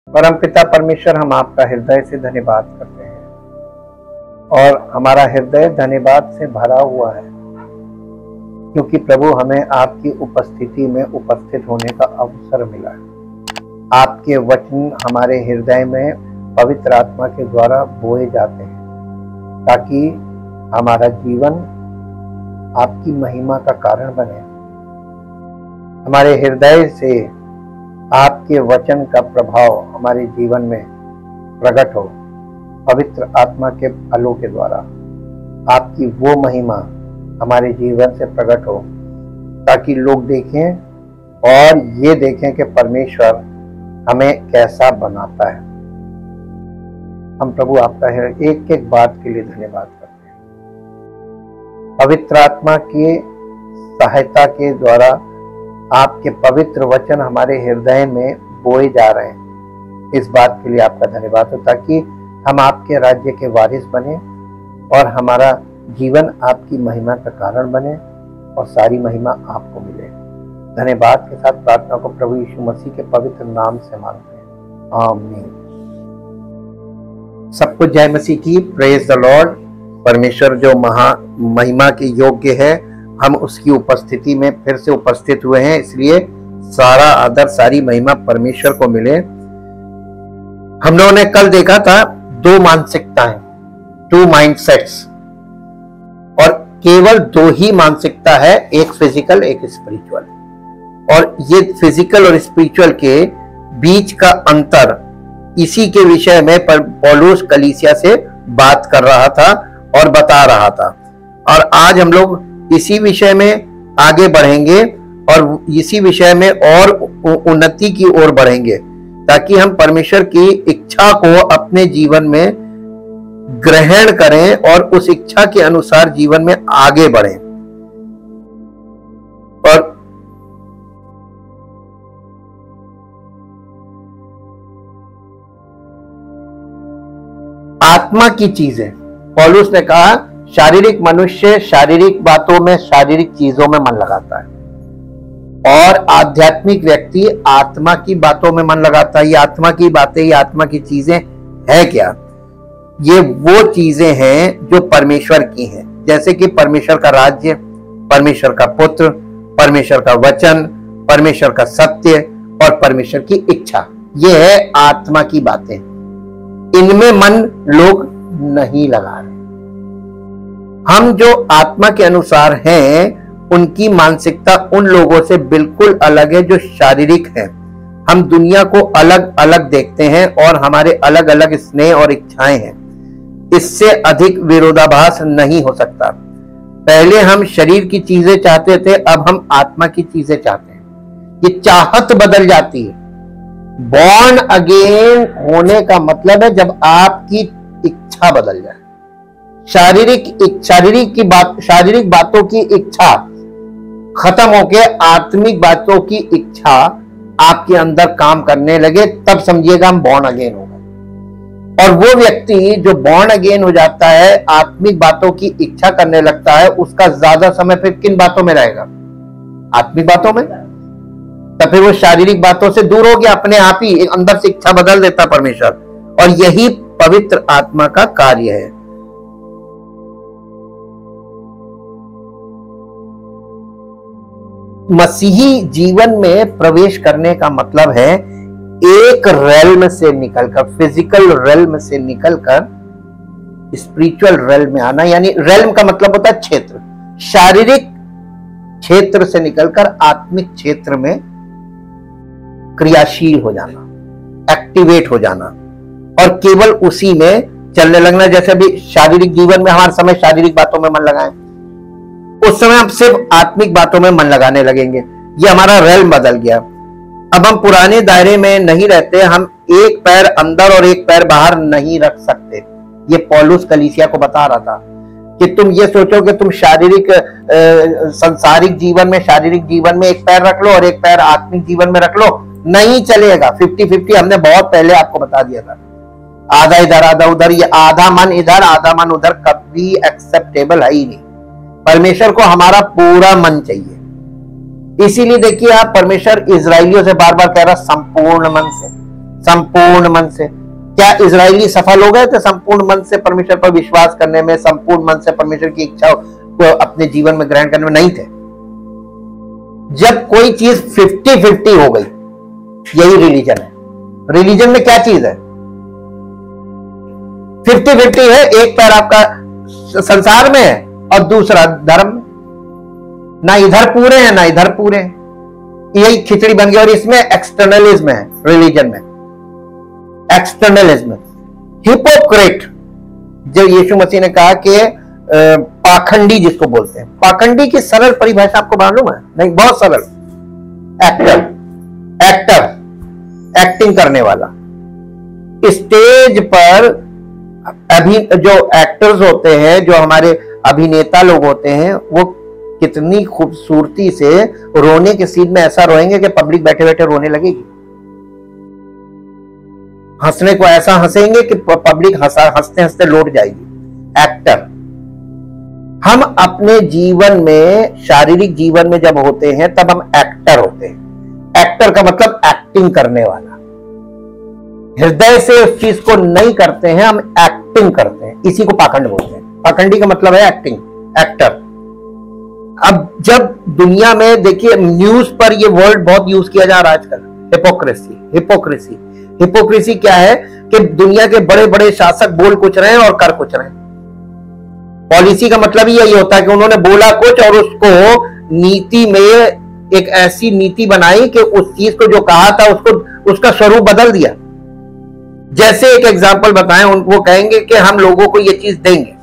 परमपिता परमेश्वर, हम आपका हृदय से धन्यवाद करते हैं और हमारा हृदय धन्यवाद से भरा हुआ है, क्योंकि प्रभु हमें आपकी उपस्थिति में उपस्थित होने का अवसर मिला है। आपके वचन हमारे हृदय में पवित्र आत्मा के द्वारा बोए जाते हैं ताकि हमारा जीवन आपकी महिमा का कारण बने। हमारे हृदय से आपके वचन का प्रभाव हमारे जीवन में प्रकट हो, पवित्र आत्मा के फलों के द्वारा आपकी वो महिमा हमारे जीवन से प्रकट हो, ताकि लोग देखें और ये देखें कि परमेश्वर हमें कैसा बनाता है। हम प्रभु आपका एक एक बात के लिए धन्यवाद करते हैं। पवित्र आत्मा की सहायता के द्वारा आपके पवित्र वचन हमारे हृदय में बोए जा रहे हैं। इस बात के लिए आपका धन्यवाद हो, ताकि हम आपके राज्य के वारिस बने और हमारा जीवन आपकी महिमा का कारण बने और सारी महिमा आपको मिले। धन्यवाद के साथ प्रार्थना को प्रभु यीशु मसीह के पवित्र नाम से मांगते हैं, आमीन। सबको जय मसीह की। Praise the Lord. परमेश्वर जो महिमा के योग्य है, हम उसकी उपस्थिति में फिर से उपस्थित हुए हैं, इसलिए सारा आदर सारी महिमा परमेश्वर को मिले। हम लोगों ने कल देखा था दो मानसिकताएं, 2 माइंडसेट्स, और केवल 2 ही मानसिकता है, एक फिजिकल एक स्पिरिचुअल। और ये फिजिकल और स्पिरिचुअल के बीच का अंतर, इसी के विषय में पौलुस कलीसिया से बात कर रहा था और बता रहा था। और आज हम लोग इसी विषय में आगे बढ़ेंगे और इसी विषय में और उन्नति की ओर बढ़ेंगे, ताकि हम परमेश्वर की इच्छा को अपने जीवन में ग्रहण करें और उस इच्छा के अनुसार जीवन में आगे बढ़ें। और आत्मा की चीजें, पौलुस ने कहा शारीरिक मनुष्य शारीरिक बातों में, शारीरिक चीजों में मन लगाता है और आध्यात्मिक व्यक्ति आत्मा की बातों में मन लगाता है। ये आत्मा की बातें, ये आत्मा की चीजें है क्या? ये वो चीजें हैं जो परमेश्वर की हैं, जैसे कि परमेश्वर का राज्य, परमेश्वर का पुत्र, परमेश्वर का वचन, परमेश्वर का सत्य और परमेश्वर की इच्छा। ये है आत्मा की बातें। इनमें मन लोग नहीं लगा रहे। हम जो आत्मा के अनुसार हैं, उनकी मानसिकता उन लोगों से बिल्कुल अलग है जो शारीरिक है। हम दुनिया को अलग अलग देखते हैं और हमारे अलग अलग स्नेह और इच्छाएं हैं। इससे अधिक विरोधाभास नहीं हो सकता। पहले हम शरीर की चीजें चाहते थे, अब हम आत्मा की चीजें चाहते हैं। ये चाहत बदल जाती है। बॉर्न अगेन होने का मतलब है जब आपकी इच्छा बदल जाए। शारीरिक बातों की इच्छा खत्म होके आत्मिक बातों की इच्छा आपके अंदर काम करने लगे, तब समझिएगा हम बॉर्न अगेन हो गए। और वो व्यक्ति जो बॉर्न अगेन हो जाता है, आत्मिक बातों की इच्छा करने लगता है, उसका ज्यादा समय फिर किन बातों में रहेगा? आत्मिक बातों में। तो फिर वो शारीरिक बातों से दूर हो गया, अपने आप ही अंदर से इच्छा बदल देता परमेश्वर। और यही पवित्र आत्मा का कार्य है। मसीही जीवन में प्रवेश करने का मतलब है एक रेल्म से निकलकर, फिजिकल रेल्म से निकलकर स्पिरिचुअल रेल्म में आना। यानी रेल्म का मतलब होता है क्षेत्र, शारीरिक क्षेत्र से निकलकर आत्मिक क्षेत्र में क्रियाशील हो जाना, एक्टिवेट हो जाना और केवल उसी में चलने लगना। जैसे अभी शारीरिक जीवन में हमारे समय शारीरिक बातों में मन लगाएं, उस समय हम सिर्फ आत्मिक बातों में मन लगाने लगेंगे। ये हमारा रेल्म बदल गया। अब हम पुराने दायरे में नहीं रहते, हम एक पैर अंदर और एक पैर बाहर नहीं रख सकते। ये पौलुस कलीसिया को बता रहा था कि तुम ये सोचो कि तुम शारीरिक सांसारिक जीवन में, शारीरिक जीवन में एक पैर रख लो और एक पैर आत्मिक जीवन में रख लो, नहीं चलेगा। 50-50 हमने बहुत पहले आपको बता दिया था। आधा इधर आधा उधर, ये आधा मन इधर आधा मन उधर कभी एक्सेप्टेबल है ही नहीं। परमेश्वर को हमारा पूरा मन चाहिए। इसीलिए देखिए आप, परमेश्वर इजराइलियों से बार बार कह रहा संपूर्ण मन से, संपूर्ण मन से। क्या इजरायली सफल हो गए थे संपूर्ण मन से परमेश्वर पर विश्वास करने में, संपूर्ण मन से परमेश्वर की इच्छा को अपने जीवन में ग्रहण करने में? नहीं थे। जब कोई चीज 50-50 हो गई, यही रिलीजन है। रिलीजन में क्या चीज है? 50-50 है। एक पैर आपका संसार में है और दूसरा धर्म में। ना इधर पूरे हैं ना इधर पूरे हैं, यही खिचड़ी बन गई। और इसमें एक्सटर्नलिज्म है, रिलीजन में एक्सटर्नलिज्म। हिपोक्रेट, जो यीशु मसीह ने कहा कि पाखंडी जिसको बोलते हैं, पाखंडी की सरल परिभाषा आपको मालूम है? नहीं, बहुत सरल। एक्टर, एक्टिंग करने वाला। स्टेज पर जो एक्टर्स होते हैं, जो हमारे अभिनेता लोग होते हैं, वो कितनी खूबसूरती से रोने के सीन में ऐसा रोएंगे कि पब्लिक बैठे बैठे रोने लगेगी। हंसने को ऐसा हंसेंगे कि पब्लिक हंसते हंसते लौट जाएगी। एक्टर। हम अपने जीवन में, शारीरिक जीवन में जब होते हैं तब हम एक्टर होते हैं। एक्टर का मतलब एक्टिंग करने वाला। हृदय से उस चीज को नहीं करते हैं, हम एक्टिंग करते हैं। इसी को पाखंड बोलते हैं। पाखंडी का मतलब है एक्टिंग, एक्टर। अब जब दुनिया में देखिए, न्यूज पर ये वर्ड बहुत यूज किया जा रहा है आजकल, हिपोक्रेसी। हिपोक्रेसी, हिपोक्रेसी क्या है कि दुनिया के बड़े बड़े शासक बोल कुछ रहे हैं और कर कुछ रहे हैं। पॉलिसी का मतलब यही होता है कि उन्होंने बोला कुछ और उसको नीति में एक ऐसी नीति बनाई कि उस चीज को जो कहा था उसको, उसका स्वरूप बदल दिया। जैसे एक एग्जांपल बताएं, उनको कहेंगे कि हम लोगों को ये चीज देंगे,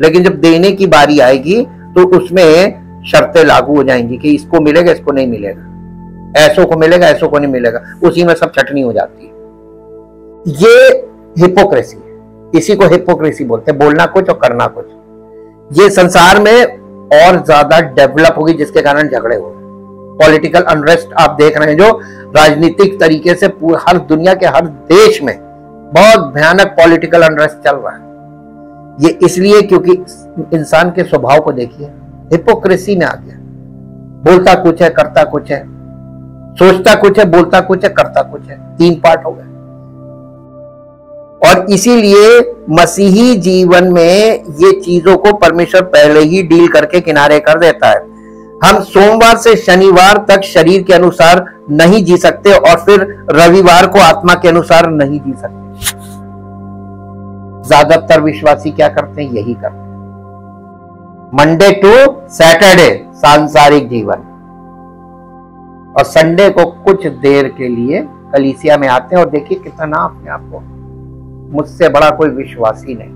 लेकिन जब देने की बारी आएगी तो उसमें शर्तें लागू हो जाएंगी कि इसको मिलेगा, इसको नहीं मिलेगा, ऐसों को मिलेगा, ऐसों को नहीं मिलेगा। उसी में सब छटनी हो जाती है। ये हिपोक्रेसी है। इसी को हिपोक्रेसी बोलते हैं, बोलना कुछ और करना कुछ। ये संसार में और ज्यादा डेवलप होगी, जिसके कारण झगड़े हो रहे हैं। पॉलिटिकल अनरेस्ट आप देख रहे हैं, जो राजनीतिक तरीके से हर दुनिया के हर देश में बहुत भयानक पॉलिटिकल अनरेस्ट चल रहा है। ये इसलिए क्योंकि इंसान के स्वभाव को देखिए, हिपोक्रेसी में आ गया। बोलता कुछ है, करता कुछ है, सोचता कुछ है, बोलता कुछ है, करता कुछ है। 3 पार्ट हो गए। और इसीलिए मसीही जीवन में ये चीजों को परमेश्वर पहले ही डील करके किनारे कर देता है। हम सोमवार से शनिवार तक शरीर के अनुसार नहीं जी सकते और फिर रविवार को आत्मा के अनुसार नहीं जी सकते। ज्यादातर विश्वासी क्या करते हैं? यही करते हैं। मंडे टू सैटरडे सांसारिक जीवन, और संडे को कुछ देर के लिए कलीसिया में आते हैं। और देखिए कितना अपने आप को, मुझसे बड़ा कोई विश्वासी नहीं।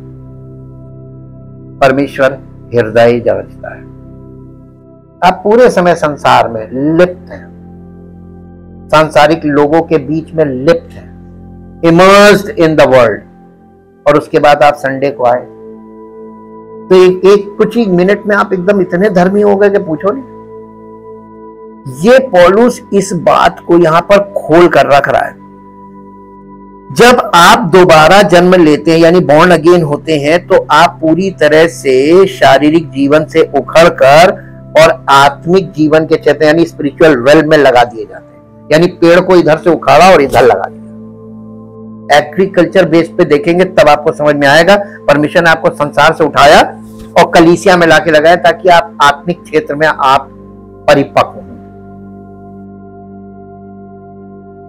परमेश्वर हृदय जांचता है। आप पूरे समय संसार में लिप्त हैं, सांसारिक लोगों के बीच में लिप्त हैं, इमर्स्ड इन द वर्ल्ड। और उसके बाद आप संडे को आए तो एक कुछ ही मिनट में आप एकदम इतने धर्मी हो गए कि पूछो नहीं। ये पौलुस इस बात को यहां पर खोल कर रख रहा है। जब आप दोबारा जन्म लेते हैं, यानी बॉर्न अगेन होते हैं, तो आप पूरी तरह से शारीरिक जीवन से उखड़कर और आत्मिक जीवन के क्षेत्र यानी स्पिरिचुअल रेल्म में लगा दिए जाते हैं। यानी पेड़ को इधर से उखाड़ा और इधर लगा दिया। एग्रीकल्चर बेस पे देखेंगे तब आपको समझ में आएगा। परमेश्वर ने आपको संसार से उठाया और कलीसिया में लाके लगाया ताकि आप आत्मिक क्षेत्र में आप परिपक्व हो।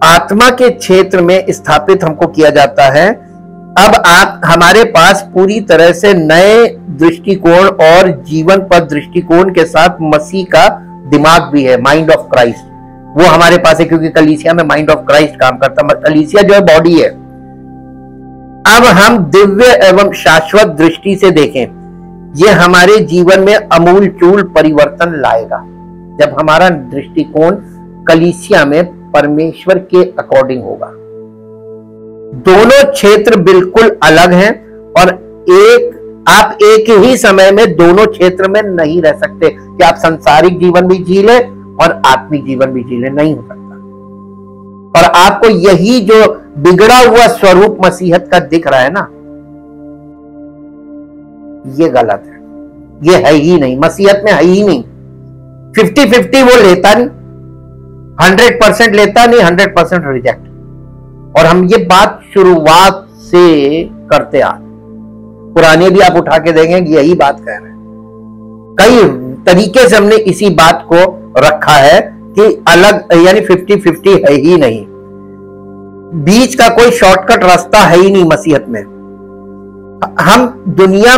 आत्मा के क्षेत्र में स्थापित हमको किया जाता है। अब आप हमारे पास पूरी तरह से नए दृष्टिकोण और जीवन पर दृष्टिकोण के साथ मसीह का दिमाग भी है, माइंड ऑफ क्राइस्ट। वो हमारे पास है क्योंकि कलीसिया में माइंड ऑफ क्राइस्ट काम करता है। कलीसिया जो है बॉडी है। अब हम दिव्य एवं शाश्वत दृष्टि से देखें, ये हमारे जीवन में अमूल चूल परिवर्तन लाएगा जब हमारा दृष्टिकोण कलीसिया में परमेश्वर के अकॉर्डिंग होगा। दोनों क्षेत्र बिल्कुल अलग हैं और आप एक ही समय में दोनों क्षेत्र में नहीं रह सकते कि आप सांसारिक जीवन भी जी ले और आत्मिक जीवन भी जी ले, नहीं हो सकता। और आपको यही जो बिगड़ा हुआ स्वरूप मसीहत का दिख रहा है ना, ये गलत है। ये है ही नहीं, मसीहत में है ही नहीं। 50-50 वो लेता नहीं, 100% लेता नहीं, 100% रिजेक्ट। और हम ये बात शुरुआत से करते आ, पुराने भी आप उठा के देंगे यही बात कह रहे हैं। कई तरीके से हमने इसी बात को रखा है कि अलग यानी 50-50 है ही नहीं, बीच का कोई शॉर्टकट रास्ता है ही नहीं मसीहत में। हम दुनिया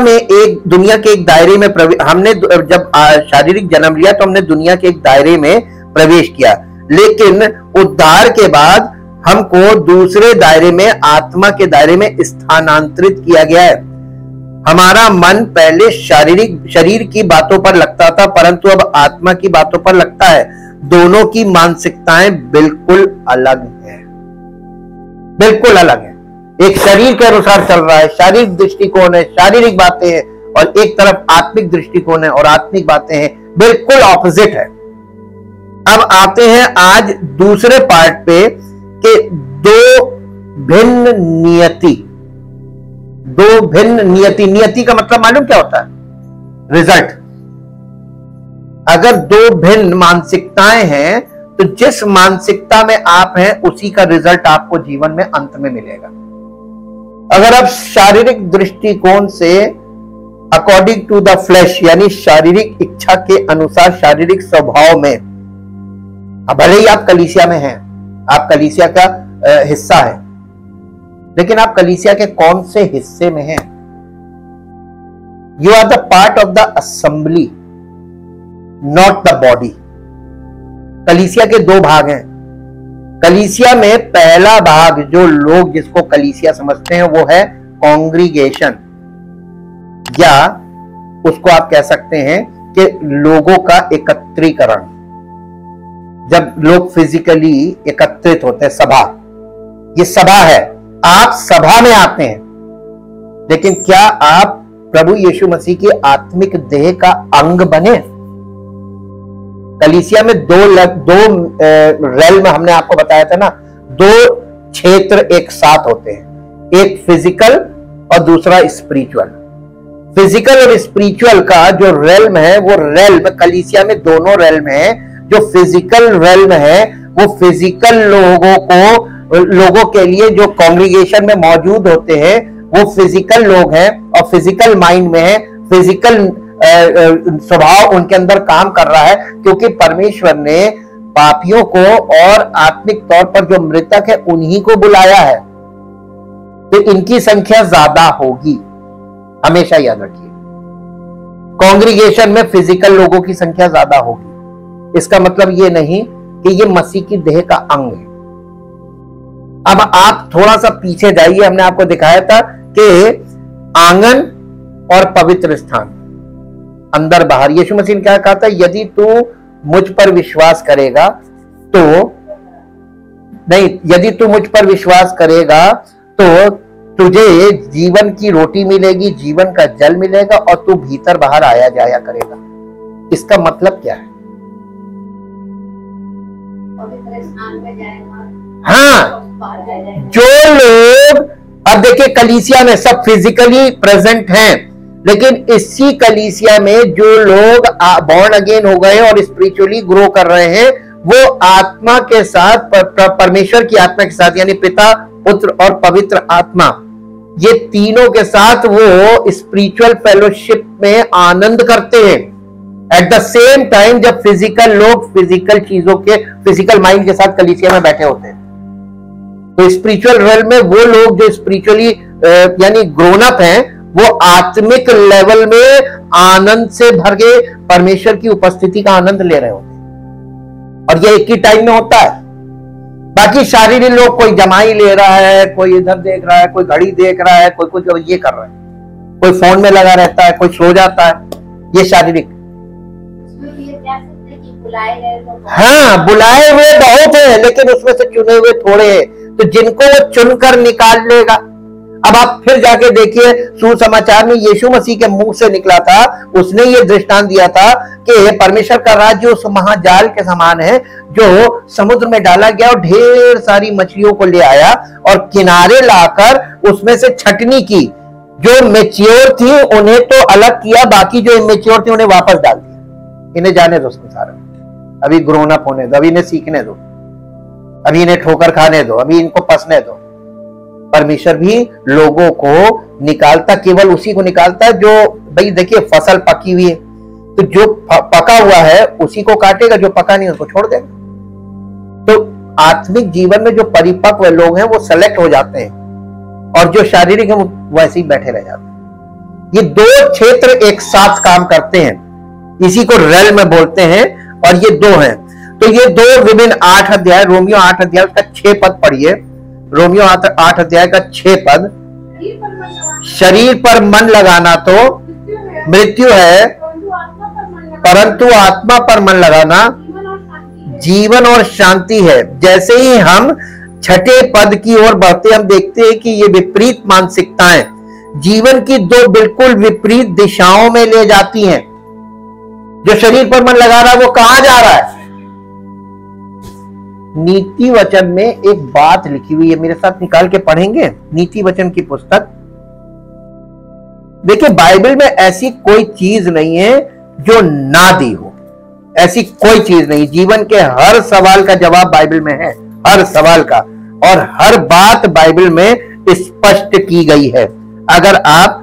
के एक दायरे में हमने जब शारीरिक जन्म लिया तो हमने दुनिया के एक दायरे में प्रवेश किया, लेकिन उद्धार के बाद हमको दूसरे दायरे में, आत्मा के दायरे में स्थानांतरित किया गया है। हमारा मन पहले शरीर की बातों पर लगता था, परंतु अब आत्मा की बातों पर लगता है। दोनों की मानसिकताएं बिल्कुल अलग है, बिल्कुल अलग है। एक शरीर के अनुसार चल रहा है, शारीरिक दृष्टिकोण है, शारीरिक बातें हैं, और एक तरफ आत्मिक दृष्टिकोण है और आत्मिक बातें हैं, बिल्कुल ऑपोजिट है। अब आते हैं आज दूसरे पार्ट पे कि दो भिन्न नियति का मतलब मालूम क्या होता है? रिजल्ट। अगर दो भिन्न मानसिकताएं हैं तो जिस मानसिकता में आप हैं उसी का रिजल्ट आपको जीवन में अंत में मिलेगा। अगर आप शारीरिक दृष्टिकोण से अकॉर्डिंग टू द फ्लैश यानी शारीरिक इच्छा के अनुसार, शारीरिक स्वभाव में, भले ही आप कलीसिया में हैं, आप कलीसिया का हिस्सा है, लेकिन आप कलीसिया के कौन से हिस्से में हैं? You are the part of the assembly, not the body. कलीसिया के दो भाग हैं। कलीसिया में पहला भाग, जो लोग जिसको कलीसिया समझते हैं, वो है कॉन्ग्रीगेशन, या उसको आप कह सकते हैं कि लोगों का एकत्रीकरण। जब लोग फिजिकली एकत्रित होते हैं, सभा, ये सभा है, आप सभा में आते हैं, लेकिन क्या आप प्रभु यीशु मसीह की आत्मिक देह का अंग बने? कलीसिया में दो रेल्म हमने आपको बताया था ना, दो क्षेत्र एक साथ होते हैं, एक फिजिकल और दूसरा स्पिरिचुअल। फिजिकल और स्पिरिचुअल का जो रेल्म है, वो रेल्म कलीसिया में दोनों रेल्म है। जो फिजिकल रेल्म है वो फिजिकल लोगों के लिए जो कांग्रीगेशन में मौजूद होते हैं वो फिजिकल लोग हैं और फिजिकल माइंड में है, फिजिकल स्वभाव उनके अंदर काम कर रहा है, क्योंकि परमेश्वर ने पापियों को और आत्मिक तौर पर जो मृतक है उन्हीं को बुलाया है, तो इनकी संख्या ज्यादा होगी, हमेशा याद रखिए। कांग्रीगेशन में फिजिकल लोगों की संख्या ज्यादा होगी, इसका मतलब ये नहीं कि ये मसीह की देह का अंग है। अब आप थोड़ा सा पीछे जाइए, हमने आपको दिखाया था कि आंगन और पवित्र स्थान, अंदर बाहर। यीशु मसीह ने क्या कहा था? यदि तू मुझ पर विश्वास करेगा तो नहीं, यदि तू मुझ पर विश्वास करेगा तो तुझे जीवन की रोटी मिलेगी, जीवन का जल मिलेगा और तू भीतर बाहर आया जाया करेगा। इसका मतलब क्या है? हाँ, जो लोग, अब देखिए कलीसिया में सब फिजिकली प्रेजेंट हैं, लेकिन इसी कलीसिया में जो लोग बॉर्न अगेन हो गए और स्पिरिचुअली ग्रो कर रहे हैं, वो आत्मा के साथ, परमेश्वर की आत्मा के साथ, यानी पिता, पुत्र और पवित्र आत्मा, ये तीनों के साथ वो स्पिरिचुअल फेलोशिप में आनंद करते हैं। एट द सेम टाइम जब फिजिकल लोग फिजिकल चीजों के, फिजिकल माइंड के साथ कलीसिया में बैठे होते हैं, तो स्पिरिचुअल रेल में वो लोग जो स्पिरिचुअली यानी ग्रोन अप हैं, वो आत्मिक लेवल में आनंद से भर के परमेश्वर की उपस्थिति का आनंद ले रहे होते हैं, और ये एक ही टाइम में होता है। बाकी शारीरिक लोग, कोई जमाई ले रहा है, कोई इधर देख रहा है, कोई घड़ी देख रहा है, कोई कुछ ये कर रहा है, कोई फोन में लगा रहता है, कोई सो जाता है, ये शारीरिक। हाँ, बुलाए हुए बहुत है, लेकिन उसमें से चुने हुए थोड़े हैं, तो जिनको वो चुनकर निकाल लेगा। अब आप फिर जाके देखिए, सुसमाचार में यीशु मसीह के मुंह से निकला था, उसने ये दृष्टांत दिया था कि परमेश्वर का राज्य उस महाजाल के समान है जो समुद्र में डाला गया और ढेर सारी मछलियों को ले आया और किनारे लाकर उसमें से छटनी की। जो मेच्योर थी उन्हें तो अलग किया, बाकी जो इमेच्योर थी उन्हें वापस डाल दिया। इन्हें जाने दो संसार में, अभी ग्रोन अप होने दो, अभी इन्हें सीखने दो, अभी इन्हें ठोकर खाने दो, अभी इनको पसने दो। परमेश्वर भी लोगों को निकालता, केवल उसी को निकालता है जो, भाई देखिए फसल पकी हुई है तो जो पका हुआ है उसी को काटेगा, जो पका नहीं उसको छोड़ देगा। तो आत्मिक जीवन में जो परिपक्व लोग हैं वो सेलेक्ट हो जाते हैं, और जो शारीरिक है वो वैसे ही बैठे रह जाते हैं। ये दो क्षेत्र एक साथ काम करते हैं, इसी को रेल में बोलते हैं, और ये दो हैं। तो ये दो विभिन्न 8 अध्याय, रोमियो 8 अध्याय का 6 पद पढ़िए। रोमियो 8 अध्याय का 6 पद, शरीर पर मन लगाना तो मृत्यु है, परंतु आत्मा पर मन लगाना जीवन और शांति है। जैसे ही हम 6ठे पद की ओर बढ़ते, हम देखते हैं कि ये विपरीत मानसिकताएं जीवन की दो बिल्कुल विपरीत दिशाओं में ले जाती हैं। जो शरीर पर मन लगा रहा है वो कहां जा रहा है? नीति वचन में एक बात लिखी हुई है, मेरे साथ निकाल के पढ़ेंगे नीति वचन की पुस्तक। देखिए बाइबल में ऐसी कोई चीज नहीं है जो ना दी हो, ऐसी कोई चीज नहीं। जीवन के हर सवाल का जवाब बाइबल में है, हर सवाल का, और हर बात बाइबल में स्पष्ट की गई है। अगर आप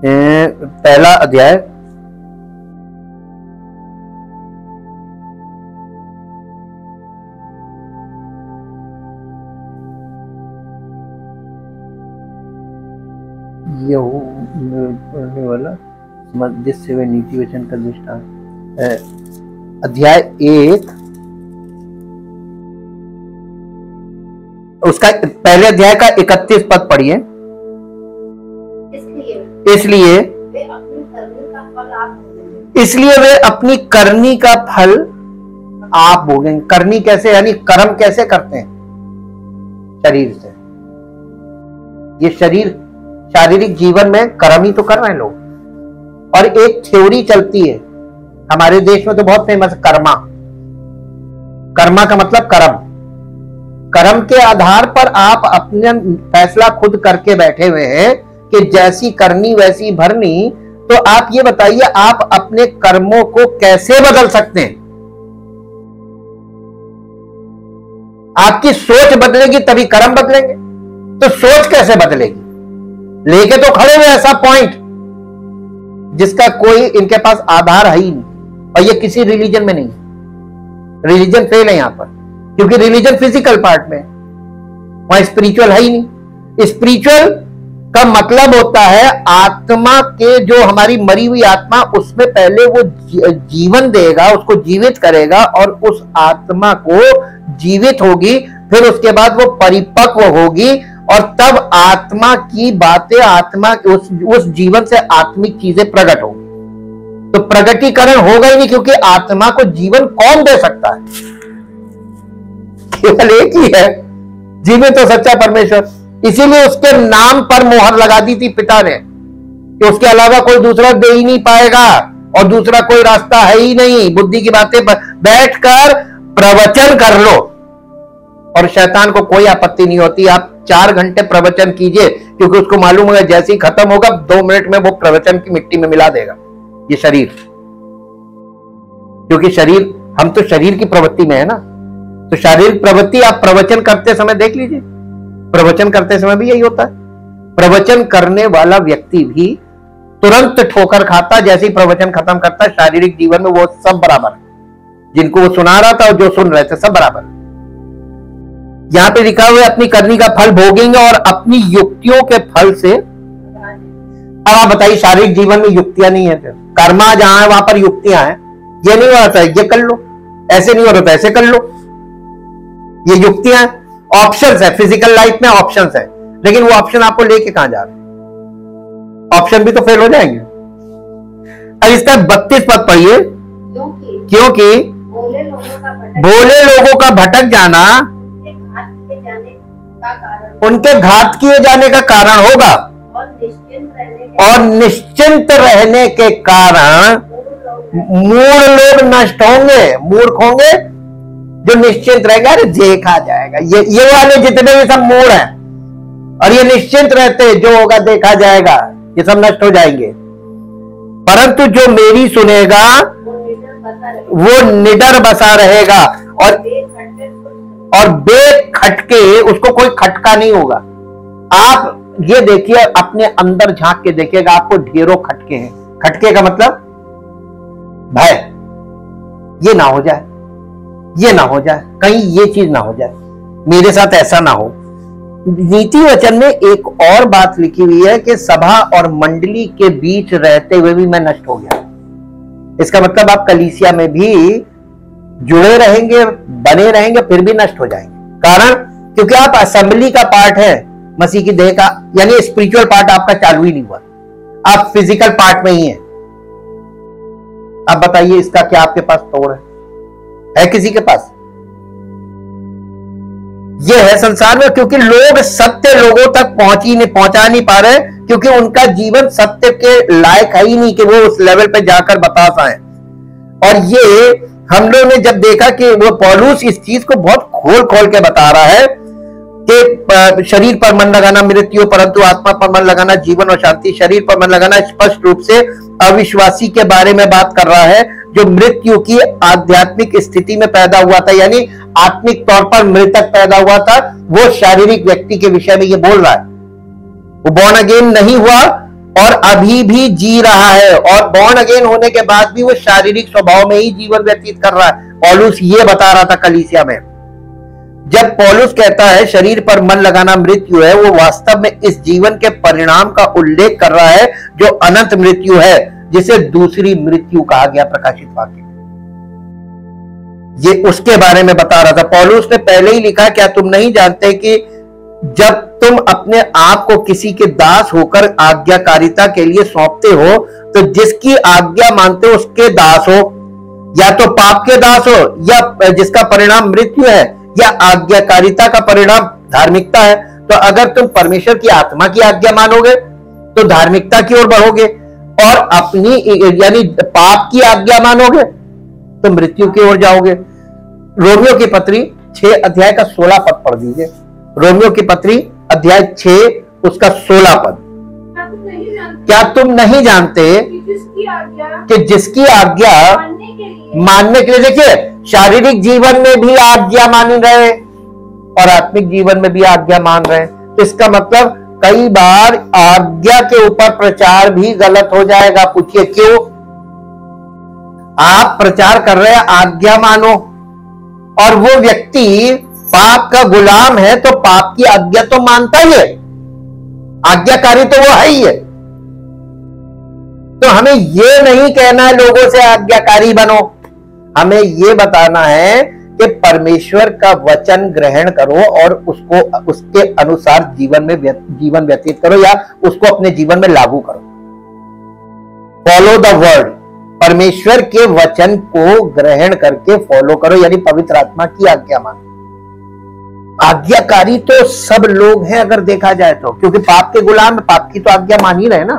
पहला अध्याय ये पढ़ने वाला जिससे वे नीति वचन का दृष्टांत, अध्याय 1 उसका पहले अध्याय का 31 पद पढ़िए। इसलिए वे अपनी करनी का फल आप भोगेंगे। करनी कैसे, यानी कर्म कैसे करते हैं? शरीर से। ये शरीर, शारीरिक जीवन में कर्म ही तो कर रहे हैं लोग। और एक थ्योरी चलती है हमारे देश में तो बहुत फेमस, कर्मा। कर्मा का मतलब कर्म। कर्म के आधार पर आप अपने फैसला खुद करके बैठे हुए हैं कि जैसी करनी वैसी भरनी। तो आप ये बताइए, आप अपने कर्मों को कैसे बदल सकते हैं? आपकी सोच बदलेगी तभी कर्म बदलेंगे। तो सोच कैसे बदलेगी? लेके तो खड़े हुए ऐसा पॉइंट जिसका कोई इनके पास आधार है ही नहीं, और ये किसी रिलीजन में नहीं। रिलीजन फेल है यहां पर, क्योंकि रिलीजन फिजिकल पार्ट में, वहां स्पिरिचुअल है ही नहीं। स्पिरिचुअल का मतलब होता है आत्मा के, जो हमारी मरी हुई आत्मा, उसमें पहले वो जीवन देगा, उसको जीवित करेगा, और उस आत्मा को जीवित होगी, फिर उसके बाद वो परिपक्व होगी, और तब आत्मा की बातें, आत्मा उस जीवन से आत्मिक चीजें प्रकट होगी। तो प्रगटीकरण होगा ही नहीं, क्योंकि आत्मा को जीवन कौन दे सकता है? केवल एक ही है, जीवित तो सच्चा परमेश्वर। इसीलिए उसके नाम पर मोहर लगा दी थी पिता ने कि उसके अलावा कोई दूसरा दे ही नहीं पाएगा, और दूसरा कोई रास्ता है ही नहीं। बुद्धि की बातें बैठकर प्रवचन कर लो, और शैतान को कोई आपत्ति नहीं होती। आप 4 घंटे प्रवचन कीजिए, क्योंकि उसको मालूम होगा जैसे ही खत्म होगा 2 मिनट में वो प्रवचन की मिट्टी में मिला देगा ये शरीर। क्योंकि शरीर, हम तो शरीर की प्रवृत्ति में है ना, तो शारीरिक प्रवृत्ति आप प्रवचन करते समय देख लीजिए। प्रवचन करते समय भी यही होता है। प्रवचन करने वाला व्यक्ति भी तुरंत ठोकर खाता जैसे ही प्रवचन खत्म करता है। शारीरिक जीवन में वो सब बराबर है, जिनको वो सुना रहा था और जो सुन रहे थे सब बराबर। यहां पे लिखा हुआ है अपनी करनी का फल भोगेंगे और अपनी युक्तियों के फल से। अब आप बताइए, शारीरिक जीवन में युक्तियां नहीं है, फिर कर्मा जहां है वहां पर युक्तियां हैं। ये नहीं हो रहा था ये कर लो, ऐसे नहीं हो रहा था ऐसे कर लो, ये युक्तियां, ऑप्शंस है। फिजिकल लाइफ में ऑप्शंस है, लेकिन वो ऑप्शन आपको लेके कहां जा रहे हैं? ऑप्शन भी तो फेल हो जाएंगे। अब इसका 32 पद पढ़िए। क्योंकि भोले लोगों का भटक जाना उनके घात किए जाने का कारण होगा, और निश्चिंत रहने के कारण मूढ़ लोग नष्ट होंगे। मूर्ख होंगे जो निश्चिंत रहेगा, अरे देखा जाएगा। ये वाले जितने भी सब मूढ़ हैं, और ये निश्चिंत रहते जो होगा देखा जाएगा, ये सब नष्ट हो जाएंगे। परंतु जो मेरी सुनेगा वो निडर बसा रहेगा और बेखटके, उसको कोई खटका नहीं होगा। आप ये देखिए, अपने अंदर झांक के देखिएगा, आपको ढेरों खटके हैं। खटके का मतलब भय, ये ना हो जाए, ये ना हो जाए, कहीं ये चीज ना हो जाए, मेरे साथ ऐसा ना हो। नीति वचन में एक और बात लिखी हुई है कि सभा और मंडली के बीच रहते हुए भी मैं नष्ट हो गया। इसका मतलब आप कलीसिया में भी जुड़े रहेंगे, बने रहेंगे, फिर भी नष्ट हो जाएंगे। कारण क्योंकि आप असेंबली का पार्ट है, मसीह की देह का, यानी स्पिरिचुअल पार्ट आपका चालू ही नहीं हुआ, आप फिजिकल पार्ट में ही हैं। अब बताइए इसका क्या आपके पास तोड़ है किसी के पास? ये है संसार में, क्योंकि लोग सत्य लोगों तक पहुंचा नहीं पा रहे, क्योंकि उनका जीवन सत्य के लायक है ही नहीं कि वो उस लेवल पे जाकर बता पाए। और ये हम लोग ने जब देखा कि वो पौलुस इस चीज को बहुत खोल खोल के बता रहा है कि शरीर पर मन लगाना मृत्यु, परंतु आत्मा पर मन लगाना जीवन और शांति। शरीर पर मन लगाना स्पष्ट रूप से अविश्वासी के बारे में बात कर रहा है, जो मृत्यु की आध्यात्मिक स्थिति में पैदा हुआ था, यानी आत्मिक तौर पर मृतक पैदा हुआ था। वो शारीरिक व्यक्ति के विषय में ये बोल रहा है। वो बॉर्न अगेन नहीं हुआ और अभी भी जी रहा है, और बॉर्न अगेन होने के बाद भी वो शारीरिक स्वभाव में ही जीवन व्यतीत कर रहा है। पौलुस ये बता रहा था कलीसिया में। जब पौलुस कहता है शरीर पर मन लगाना मृत्यु है, वो वास्तव में इस जीवन के परिणाम का उल्लेख कर रहा है जो अनंत मृत्यु है, जिसे दूसरी मृत्यु कहा गया प्रकाशित वाक्य। ये उसके बारे में बता रहा था। पौलुस ने पहले ही लिखा, क्या तुम नहीं जानते कि जब तुम अपने आप को किसी के दास होकर आज्ञाकारिता के लिए सौंपते हो, तो जिसकी आज्ञा मानते हो उसके दास हो, या तो पाप के दास हो, या जिसका परिणाम मृत्यु है, या आज्ञाकारिता का परिणाम धार्मिकता है। तो अगर तुम परमेश्वर की आत्मा की आज्ञा मानोगे तो धार्मिकता की ओर बढ़ोगे, और अपनी यानी पाप की आज्ञा मानोगे तो मृत्यु की ओर जाओगे। रोमियो की पत्री 6 अध्याय का 16 पद पढ़ दीजिए। रोमियो की पत्री अध्याय 6 उसका 16 पद। क्या तुम नहीं जानते कि जिसकी आज्ञा मानने के लिए, देखिए शारीरिक जीवन में भी आज्ञा मान रहे और आत्मिक जीवन में भी आज्ञा मान रहे, तो इसका मतलब कई बार आज्ञा के ऊपर प्रचार भी गलत हो जाएगा। पूछिए क्यों? आप प्रचार कर रहे हैं आज्ञा मानो, और वो व्यक्ति पाप का गुलाम है, तो पाप की आज्ञा तो मानता ही है, आज्ञाकारी तो वो है ही है। तो हमें ये नहीं कहना है लोगों से आज्ञाकारी बनो, हमें ये बताना है कि परमेश्वर का वचन ग्रहण करो और उसको उसके अनुसार जीवन व्यतीत करो, या उसको अपने जीवन में लागू करो। फॉलो द वर्ड, परमेश्वर के वचन को ग्रहण करके फॉलो करो, यानी पवित्र आत्मा की आज्ञा मानो। आज्ञाकारी तो सब लोग हैं अगर देखा जाए तो, क्योंकि पाप के गुलाम, पाप की तो आज्ञा मान ही रहे ना,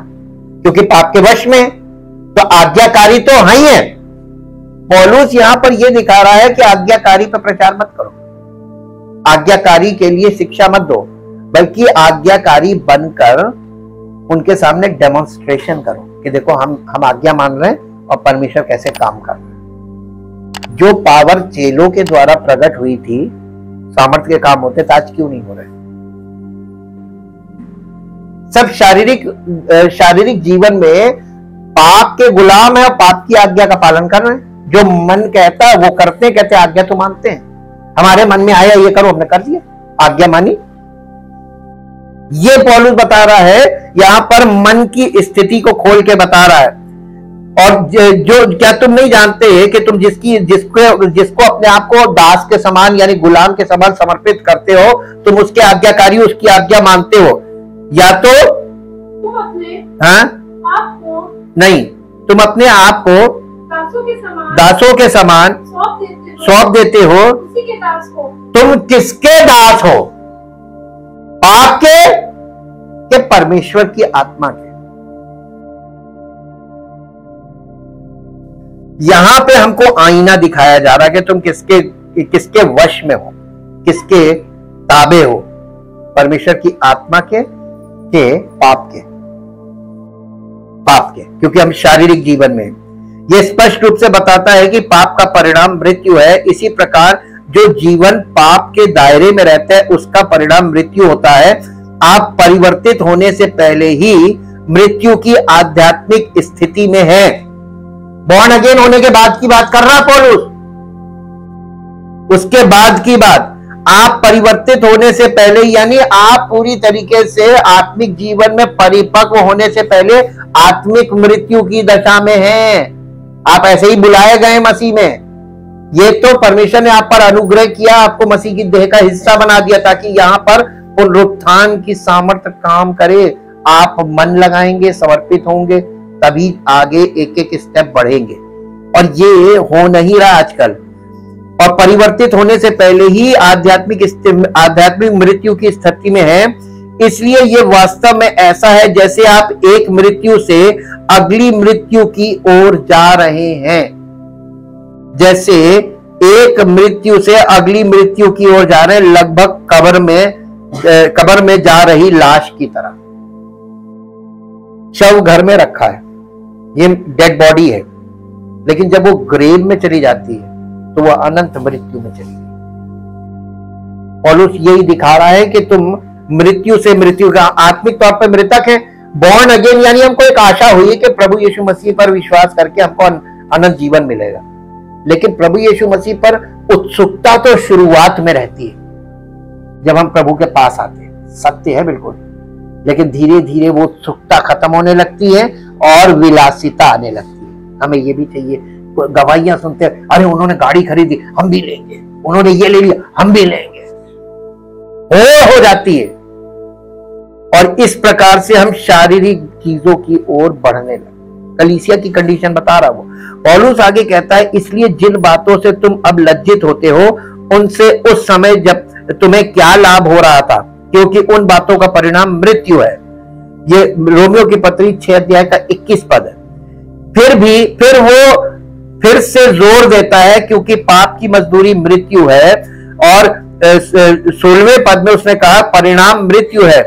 क्योंकि पाप के वश में, तो आज्ञाकारी तो है ही है। पौलुस यहां पर यह दिखा रहा है कि आज्ञाकारी पर प्रचार मत करो, आज्ञाकारी के लिए शिक्षा मत दो, बल्कि आज्ञाकारी बनकर उनके सामने डेमोन्स्ट्रेशन करो कि देखो हम आज्ञा मान रहे हैं और परमेश्वर कैसे काम कर रहे हैं। जो पावर चेलों के द्वारा प्रकट हुई थी, सामर्थ्य के काम होते, आज क्यों नहीं हो रहे? सब शारीरिक जीवन में पाप के गुलाम है और पाप की आज्ञा का पालन कर रहे हैं। जो मन कहता है वो करते हैं, कहते हैं आज्ञा तो मानते हैं, हमारे मन में आया ये करो, हमने कर दिया, आज्ञा मानी। ये पौलुस बता रहा है, यहां पर मन की स्थिति को खोल के बता रहा है। और जो क्या तुम नहीं जानते कि तुम जिसको अपने आप को दास के समान यानी गुलाम के समान समर्पित करते हो, तुम उसके आज्ञाकारी, उसकी आज्ञा मानते हो, या तो तुम अपने आप को नहीं, तुम अपने आप को दासों के समान सौंप देते हो। के दास हो। तुम किसके दास हो? पाप के परमेश्वर की आत्मा के। यहां पे हमको आईना दिखाया जा रहा है कि तुम किसके वश में हो, किसके ताबे हो, परमेश्वर की आत्मा के पाप के। पाप के, क्योंकि हम शारीरिक जीवन में, यह स्पष्ट रूप से बताता है कि पाप का परिणाम मृत्यु है। इसी प्रकार जो जीवन पाप के दायरे में रहता है उसका परिणाम मृत्यु होता है। आप परिवर्तित होने से पहले ही मृत्यु की आध्यात्मिक स्थिति में है। बॉर्न अगेन होने के बाद की बात कर रहा पौलुस, उसके बाद की बात। आप परिवर्तित होने से पहले, यानी आप पूरी तरीके से आत्मिक जीवन में परिपक्व होने से पहले आत्मिक मृत्यु की दशा में हैं। आप ऐसे ही बुलाए गए मसीह में। ये तो परमेश्वर ने आप पर अनुग्रह किया, आपको मसीह की देह का हिस्सा बना दिया ताकि यहां पर पुनरुत्थान की सामर्थ्य काम करे। आप मन लगाएंगे, समर्पित होंगे, तभी आगे एक एक स्टेप बढ़ेंगे, और ये हो नहीं रहा आजकल। और परिवर्तित होने से पहले ही आध्यात्मिक मृत्यु की स्थिति में है। इसलिए ये वास्तव में ऐसा है जैसे आप एक मृत्यु से अगली मृत्यु की ओर जा रहे हैं, जैसे एक मृत्यु से अगली मृत्यु की ओर जा रहे हैं, लगभग कब्र में जा रही लाश की तरह। शव घर में रखा है, ये डेड बॉडी है, लेकिन जब वो ग्रेव में चली जाती है तो वह अनंत मृत्यु में चली गई। पौलुस यही दिखा रहा है कि तुम मृत्यु से मृत्यु का आत्मिक तौर पर मृतक है। बॉर्न अगेन यानी हमको एक आशा हुई कि प्रभु यीशु मसीह पर विश्वास करके हमको अनंत जीवन मिलेगा, लेकिन प्रभु यीशु मसीह पर उत्सुकता तो शुरुआत में रहती है जब हम प्रभु के पास आते हैं, सत्य है बिल्कुल, लेकिन धीरे धीरे वो उत्सुकता खत्म होने लगती है और विलासिता आने लगती है। हमें ये भी चाहिए, गवाहियां सुनते हैं, अरे उन्होंने गाड़ी खरीदी हम भी लेंगे, उन्होंने ये ले लिया हम भी लेंगे, हो जाती है। और इस प्रकार से हम शारीरिक चीजों की ओर बढ़ने लगे। कलीसिया की कंडीशन बता रहा वो। पौलुस आगे कहता है, इसलिए जिन बातों से तुम अब लज्जित होते हो उनसे उस समय जब तुम्हें क्या लाभ हो रहा था, क्योंकि उन बातों का परिणाम मृत्यु है। ये रोमियो की पत्री 6 अध्याय का 21 पद है। फिर वो फिर से जोर देता है, क्योंकि पाप की मजदूरी मृत्यु है, और 16वें पद में उसने कहा परिणाम मृत्यु है,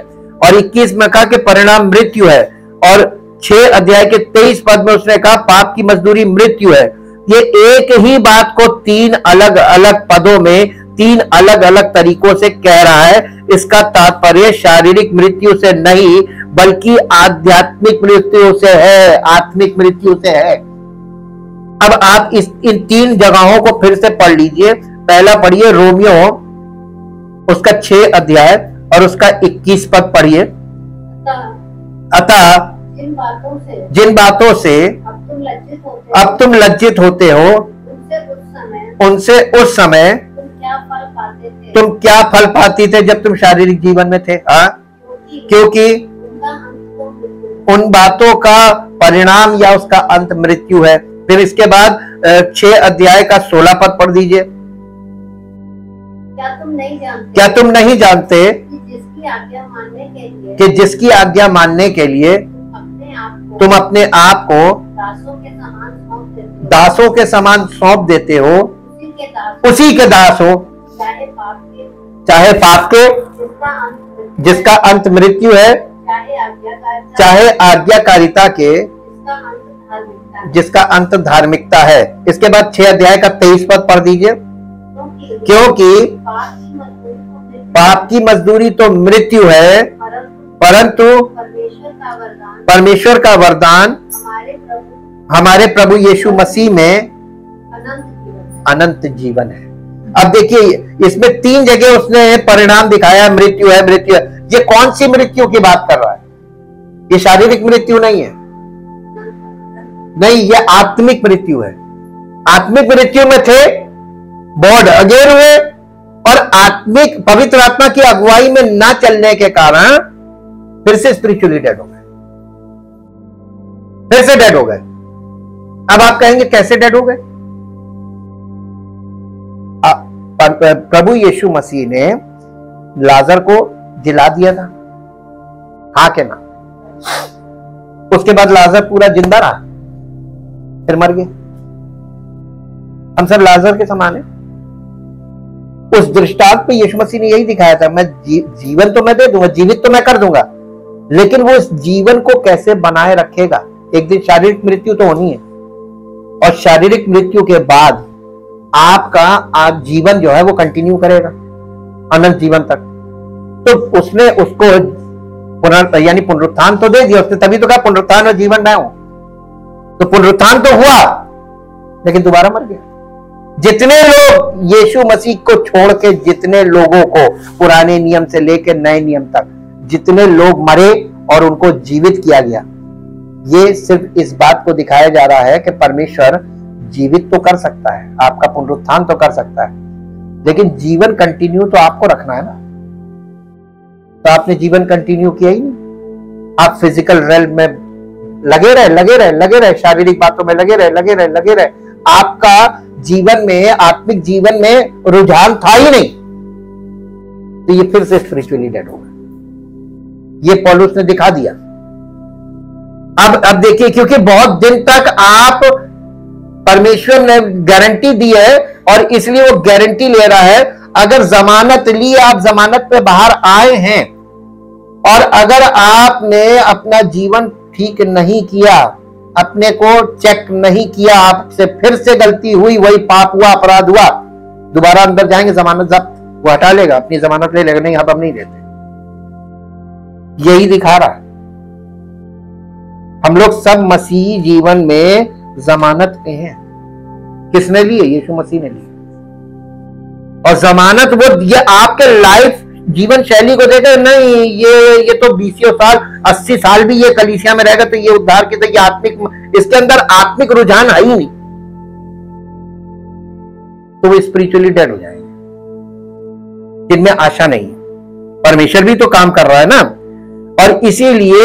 और 21 में कहा कि परिणाम मृत्यु है, और 6 अध्याय के 23 पद में उसने कहा पाप की मजदूरी मृत्यु है। ये एक ही बात को 3 अलग अलग पदों में 3 अलग अलग तरीकों से कह रहा है। इसका तात्पर्य शारीरिक मृत्यु से नहीं बल्कि आध्यात्मिक मृत्यु से है, आत्मिक मृत्यु से है। अब आप इन 3 जगहों को फिर से पढ़ लीजिए। पहला पढ़िए रोमियो उसका 6 अध्याय और उसका 21 पद पढ़िए। अतः जिन बातों से अब तुम लज्जित होते हो उनसे उस समय तुम क्या फल पाते थे जब तुम शारीरिक जीवन में थे। क्योंकि उन बातों का परिणाम या उसका अंत मृत्यु है। फिर इसके बाद 6 अध्याय का 16 पद पढ़ दीजिए। क्या तुम नहीं जानते कि जिसकी आज्ञा मानने के लिए तुम अपने आप को दासों के समान सौंप देते हो, उसी के दास हो, चाहे पाप के जिसका अंत मृत्यु है, चाहे आज्ञाकारिता के जिसका अंत धार्मिकता है। इसके बाद 6 अध्याय का 23 पद पढ़ दीजिए। क्योंकि पाप की मजदूरी तो मृत्यु है, परंतु परमेश्वर का वरदान हमारे प्रभु यीशु मसीह में अनंत जीवन है। अब देखिए इसमें 3 जगह उसने परिणाम दिखाया, मृत्यु है, मृत्यु है। ये कौन सी मृत्यु की बात कर रहा है? ये शारीरिक मृत्यु नहीं है, नहीं, ये आत्मिक मृत्यु है। आत्मिक मृत्यु में थे, बॉर्न अगेन हुए, और आत्मिक पवित्र आत्मा की अगुवाई में ना चलने के कारण फिर से स्पिरिचुअली डेड हो गए, फिर से डेड हो गए। अब आप कहेंगे कैसे डेड हो गए? प्रभु यीशु मसीह ने लाजर को जिला दिया था, हाँ के ना? उसके बाद लाजर पूरा जिंदा रहा, फिर मर गया। हम सब लाजर के समान है। उस दृष्टांत पे यीशु मसीह ने यही दिखाया था, मैं जीवन तो मैं दे दूंगा, जीवित तो मैं कर दूंगा, लेकिन वो इस जीवन को कैसे बनाए रखेगा, एक दिन शारीरिक मृत्यु तो होनी है, और शारीरिक मृत्यु के बाद आपका जीवन जो है वो कंटिन्यू करेगा अनंत जीवन तक। तो उसने उसको यानी पुनरुत्थान तो दे दिया उसने, तभी तो कहा पुनरुत्थान और जीवन मैं हूं। तो पुनरुत्थान तो हुआ लेकिन दोबारा मर गया। जितने लोग यीशु मसीह को छोड़ के, जितने लोगों को पुराने नियम से लेकर नए नियम तक जितने लोग मरे और उनको जीवित किया गया, ये सिर्फ इस बात को दिखाया जा रहा है कि परमेश्वर जीवित तो कर सकता है, आपका पुनरुत्थान तो कर सकता है, लेकिन जीवन कंटिन्यू तो आपको रखना है ना। तो आपने जीवन कंटिन्यू किया ही नहीं, आप फिजिकल रेल्म में लगे रहे, शारीरिक बातों में लगे रहे। आपका जीवन में, आत्मिक जीवन में रुझान था ही नहीं, तो ये फिर से स्पिरिचुअली डेड होगा। ये पौलुस ने दिखा दिया। अब देखिए, क्योंकि बहुत दिन तक आप, परमेश्वर ने गारंटी दी है और इसलिए वो गारंटी ले रहा है। अगर जमानत ली, आप जमानत पे बाहर आए हैं, और अगर आपने अपना जीवन ठीक नहीं किया, अपने को चेक नहीं किया, आपसे फिर से गलती हुई, वही पाप हुआ, अपराध हुआ, दोबारा अंदर जाएंगे, जमानत जब्त वो हटा लेगा, अपनी जमानत ले लेगा, नहीं हम नहीं लेते। यही दिखा रहा है। हम लोग सब मसीही जीवन में जमानत पे हैं। किसने ली है? यीशु मसीह ने ली। और जमानत वो ये आपके लाइफ जीवन शैली को देकर नहीं, ये तो 20 साल 80 साल भी ये कलीसिया में रहेगा तो ये उद्धार की, तो ये आत्मिक, इसके अंदर आत्मिक रुझान है ही नहीं, तो वो स्पिरिचुअली डेड हो जाएंगे, जिनमें आशा नहीं है। परमेश्वर भी तो काम कर रहा है ना। और इसीलिए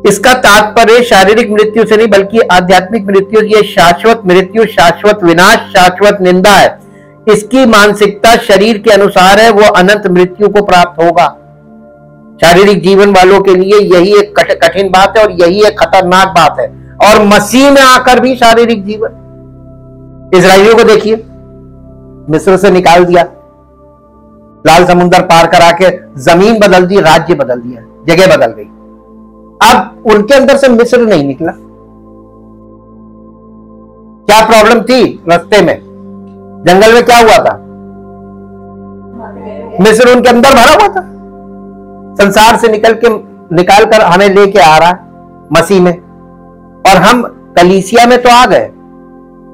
इसका तात्पर्य शारीरिक मृत्यु से नहीं बल्कि आध्यात्मिक मृत्यु, ये शाश्वत मृत्यु, शाश्वत विनाश, शाश्वत निंदा है। इसकी मानसिकता शरीर के अनुसार है, वो अनंत मृत्यु को प्राप्त होगा। शारीरिक जीवन वालों के लिए यही एक कठिन बात है और यही एक खतरनाक बात है। और मसीह में आकर भी शारीरिक जीवन, इजराइलियों को देखिए, मिस्र से निकाल दिया, लाल समुद्र पार करा के जमीन बदल दी, राज्य बदल दिया, जगह बदल गई। अब उनके अंदर से मिस्र नहीं निकला। क्या प्रॉब्लम थी रास्ते में? जंगल में क्या हुआ था? मिस्र उनके अंदर भरा हुआ था। संसार से निकाल कर हमें लेके आ रहा है मसीह में, और हम कलीसिया में तो आ गए,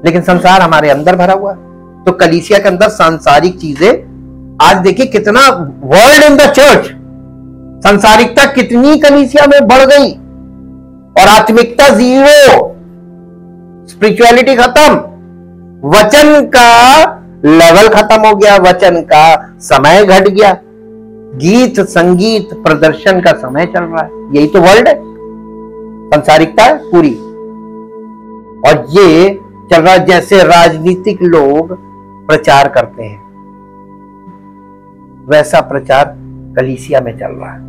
लेकिन संसार हमारे अंदर भरा हुआ है। तो कलीसिया के अंदर सांसारिक चीजें, आज देखिए कितना वर्ल्ड इन द चर्च, सांसारिकता कितनी कलीसिया में बढ़ गई, और आत्मिकता जीरो, स्पिरिचुअलिटी खत्म, वचन का लेवल खत्म हो गया, वचन का समय घट गया, गीत संगीत प्रदर्शन का समय चल रहा है। यही तो वर्ल्ड है, सांसारिकता है पूरी। और ये चल रहा है जैसे राजनीतिक लोग प्रचार करते हैं, वैसा प्रचार कलीसिया में चल रहा है,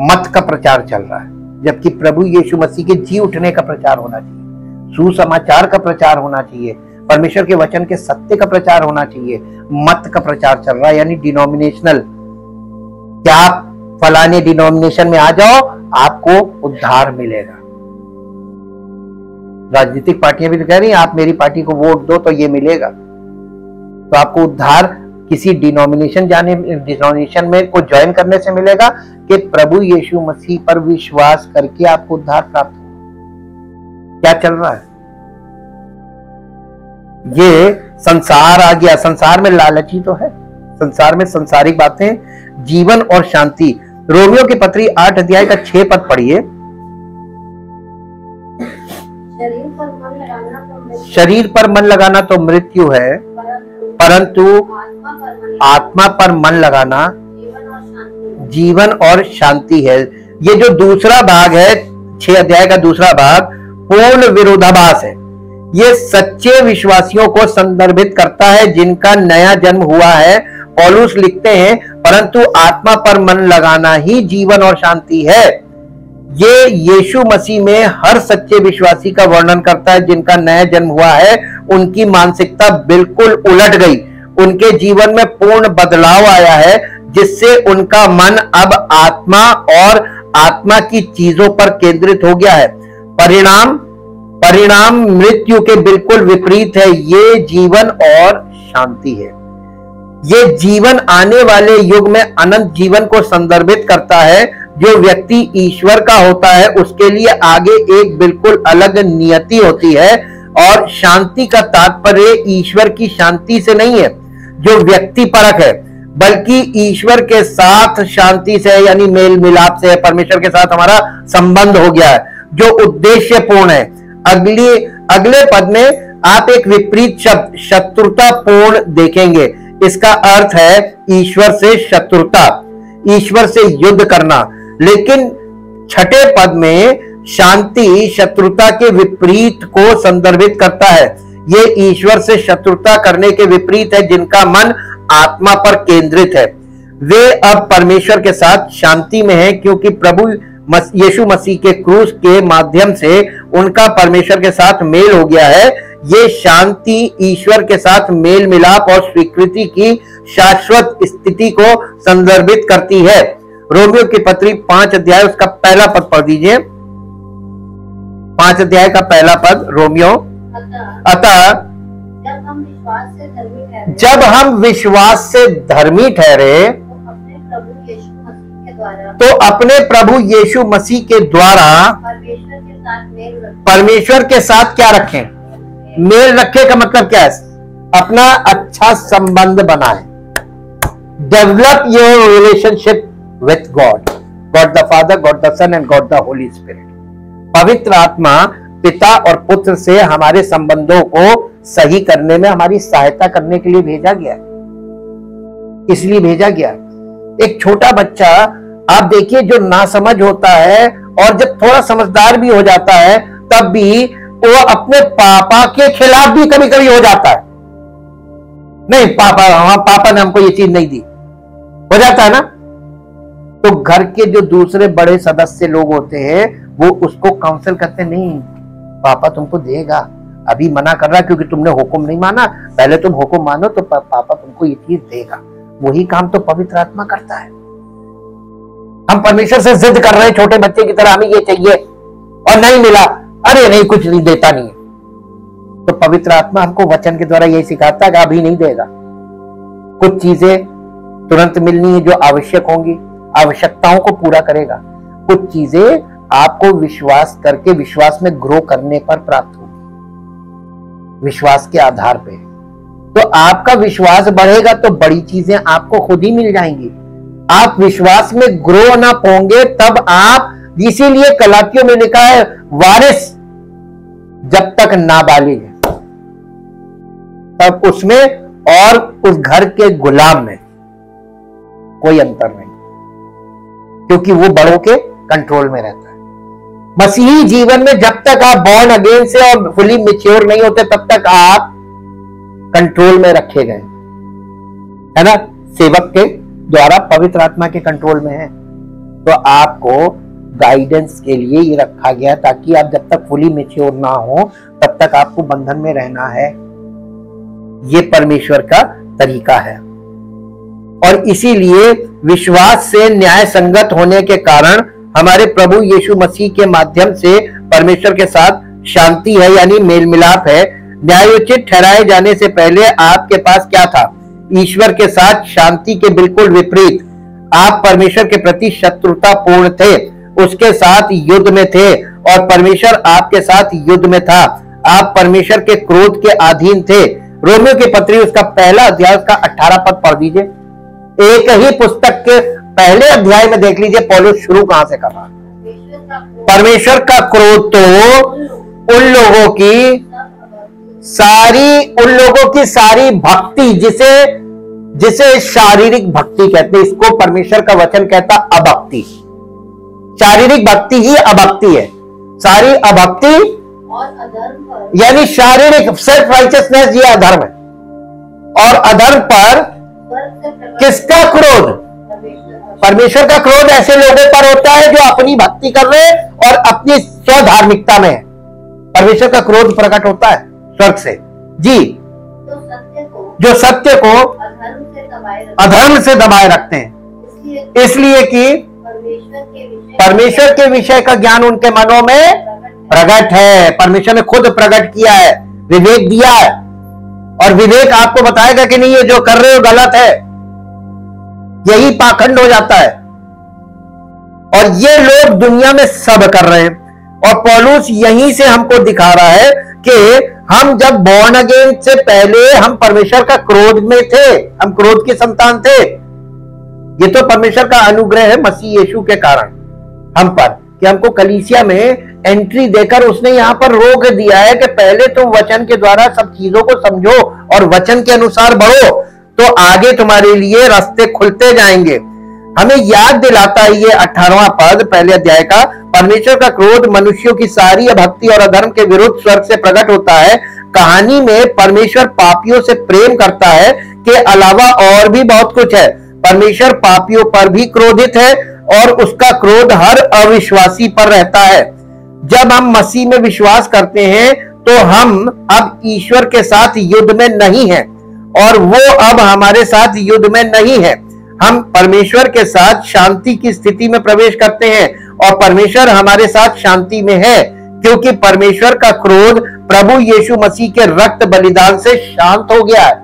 मत का प्रचार चल रहा है। जबकि प्रभु यीशु मसीह के जी उठने का प्रचार होना चाहिए, सुसमाचार का प्रचार होना चाहिए, परमेश्वर के वचन के सत्य का प्रचार होना चाहिए। मत का प्रचार चल रहा है, यानी डिनोमिनेशनल, क्या आप फलाने डिनोमिनेशन में आ जाओ आपको उद्धार मिलेगा। राजनीतिक पार्टियां भी तो कह रही हैं आप मेरी पार्टी को वोट दो तो ये मिलेगा, तो आपको उद्धार किसी डिनोमिनेशन में को ज्वाइन करने से मिलेगा कि प्रभु यीशु मसीह पर विश्वास करके आपको उद्धार प्राप्त हो। क्या चल रहा है? ये संसार आ गया, संसार में लालची तो है, संसार में संसारिक बातें, जीवन और शांति। रोमियो की पत्री 8 अध्याय का 6 पद पढ़िए। शरीर पर मन लगाना तो मृत्यु है, परंतु आत्मा पर मन लगाना जीवन और शांति है। ये जो दूसरा भाग है 6 अध्याय का दूसरा भाग पूर्ण विरोधाभास है। ये सच्चे विश्वासियों को संदर्भित करता है जिनका नया जन्म हुआ है। पौलुस लिखते हैं परंतु आत्मा पर मन लगाना ही जीवन और शांति है। ये यीशु मसीह में हर सच्चे विश्वासी का वर्णन करता है जिनका नया जन्म हुआ है। उनकी मानसिकता बिल्कुल उलट गई, उनके जीवन में पूर्ण बदलाव आया है, जिससे उनका मन अब आत्मा और आत्मा की चीजों पर केंद्रित हो गया है। परिणाम मृत्यु के बिल्कुल विपरीत है। ये जीवन और शांति है। ये जीवन आने वाले युग में अनंत जीवन को संदर्भित करता है। जो व्यक्ति ईश्वर का होता है उसके लिए आगे एक बिल्कुल अलग नियति होती है। और शांति का तात्पर्य ईश्वर की शांति से नहीं है जो व्यक्ति परक है, बल्कि ईश्वर के साथ शांति से, यानी मेल मिलाप से, परमेश्वर के साथ हमारा संबंध हो गया है जो उद्देश्य पूर्ण है। अगले पद में आप एक विपरीत शब्द शत्रुता पूर्ण देखेंगे। इसका अर्थ है ईश्वर से शत्रुता, ईश्वर से युद्ध करना। लेकिन छठे पद में शांति शत्रुता के विपरीत को संदर्भित करता है। ये ईश्वर से शत्रुता करने के विपरीत है जिनका मन आत्मा पर केंद्रित है। वे अब परमेश्वर के साथ शांति में हैं क्योंकि प्रभु यीशु मसीह के क्रूस के माध्यम से उनका परमेश्वर के साथ मेल हो गया है। ये शांति ईश्वर के साथ मेल मिलाप और स्वीकृति की शाश्वत स्थिति को संदर्भित करती है। रोमियो की पत्री 5 अध्याय उसका पहला पद पढ़ दीजिए। 5 अध्याय का पहला पद रोमियो। अतः जब हम विश्वास से धर्मी ठहरे तो अपने प्रभु यीशु मसीह के द्वारा परमेश्वर के साथ क्या रखें? मेल रखे का मतलब क्या है? अपना अच्छा संबंध बनाए। Develop your relationship with God, God the Father, God the Son and God the Holy Spirit. पवित्र आत्मा पिता और पुत्र से हमारे संबंधों को सही करने में हमारी सहायता करने के लिए भेजा गया, इसलिए भेजा गया। एक छोटा बच्चा आप देखिए जो नासमझ होता है और जब थोड़ा समझदार भी हो जाता है तब भी वो अपने पापा के खिलाफ भी कभी कभी हो जाता है। नहीं पापा ने हमको ये चीज नहीं दी, हो जाता है ना। तो घर के जो दूसरे बड़े सदस्य लोग होते हैं वो उसको काउंसिल करते, नहीं पापा तुमको देगा, अभी मना कर रहा क्योंकि तुमने हुक्म नहीं माना, पहले तुम हुक्म मानो तो पापा तुमको ये चीज देगा। वही काम तो पवित्र आत्मा करता है। हम परमेश्वर से जिद कर रहे हैं छोटे बच्चे की तरह, हमें ये चाहिए और नहीं मिला, अरे नहीं कुछ नहीं देता नहीं। तो पवित्र आत्मा हमको वचन के द्वारा यही सिखाता है कि अभी नहीं देगा। कुछ चीजें तुरंत मिलनी है जो आवश्यक होंगी, आवश्यकताओं को पूरा करेगा। कुछ चीजें आपको विश्वास करके विश्वास में ग्रो करने पर प्राप्त होगी, विश्वास के आधार पे। तो आपका विश्वास बढ़ेगा तो बड़ी चीजें आपको खुद ही मिल जाएंगी। आप विश्वास में ग्रो ना पाओगे तब आप, इसीलिए गलातियों में लिखा है वारिस जब तक नाबालिग है तब उसमें और उस घर के गुलाम में कोई अंतर नहीं, क्योंकि वो बड़ों के कंट्रोल में रहता है। मसीही जीवन में जब तक आप बॉर्न अगेन से और फुली मैच्योर नहीं होते तब तक आप कंट्रोल में रखे गए, है ना, सेवक के द्वारा पवित्र आत्मा के कंट्रोल में है। तो आपको गाइडेंस के लिए ये रखा गया ताकि आप जब तक फुली मैच्योर ना हो तब तक आपको बंधन में रहना है। ये परमेश्वर का तरीका है। और इसीलिए विश्वास से न्याय संगत होने के कारण हमारे प्रभु यीशु मसीह के माध्यम से परमेश्वर के साथ शांति है, यानी मेल मिलाप है। न्यायोचित ठहराए जाने से पहले आपके पास क्या था? ईश्वर के साथ शांति के बिल्कुल विपरीत। आप परमेश्वर के प्रति शत्रुता पूर्ण थे, उसके साथ युद्ध में थे और परमेश्वर आपके साथ युद्ध में था। आप परमेश्वर के क्रोध के अधीन थे। रोमियो की पत्री उसका पहला अध्याय उसका 18 पद पढ़ दीजिए। एक ही पुस्तक के पहले अध्याय में देख लीजिए पौलुस शुरू कहां से कर रहा है। परमेश्वर का क्रोध तो उन लोगों की सारी भक्ति, जिसे शारीरिक भक्ति कहते हैं, इसको परमेश्वर का वचन कहता अभक्ति। शारीरिक भक्ति ही अभक्ति है। सारी अभक्ति और अधर्म पर, यानी शारीरिक सेल्फ राइचियसनेस ये अधर्म है। और अधर्म पर किसका क्रोध? परमेश्वर का क्रोध ऐसे लोगों पर होता है जो अपनी भक्ति कर रहे हैं और अपनी स्वधार्मिकता में है। परमेश्वर का क्रोध प्रकट होता है स्वर्ग से जी, जो सत्य को अधर्म से दबाए रखते हैं, इसलिए कि परमेश्वर के विषय का ज्ञान उनके मनों में प्रकट है, परमेश्वर ने खुद प्रकट किया है, विवेक दिया है, और विवेक आपको बताएगा कि नहीं ये जो कर रहे हो गलत है। यही पाखंड हो जाता है, और ये लोग दुनिया में सब कर रहे हैं। और पौलुस यहीं से हमको दिखा रहा है कि हम जब बॉर्न अगेन से पहले हम परमेश्वर का क्रोध में थे, हम क्रोध के संतान थे। ये तो परमेश्वर का अनुग्रह है मसीह यीशु के कारण हम पर, कि हमको कलीसिया में एंट्री देकर उसने यहां पर रोक दिया है कि पहले तुम वचन के द्वारा सब चीजों को समझो और वचन के अनुसार बढ़ो, तो आगे तुम्हारे लिए रास्ते खुलते जाएंगे। हमें याद दिलाता है ये 18वां पद पहले अध्याय का, परमेश्वर का क्रोध मनुष्यों की सारी अभक्ति और अधर्म के विरुद्ध स्वर्ग से प्रकट होता है। कहानी में परमेश्वर पापियों से प्रेम करता है के अलावा और भी बहुत कुछ है। परमेश्वर पापियों पर भी क्रोधित है और उसका क्रोध हर अविश्वासी पर रहता है। जब हम मसीह में विश्वास करते हैं तो हम अब ईश्वर के साथ युद्ध में नहीं हैं, और वो अब हमारे साथ युद्ध में नहीं है। हम परमेश्वर के साथ शांति की स्थिति में प्रवेश करते हैं, और परमेश्वर हमारे साथ शांति में है, क्योंकि परमेश्वर का क्रोध प्रभु यीशु मसीह के रक्त बलिदान से शांत हो गया है।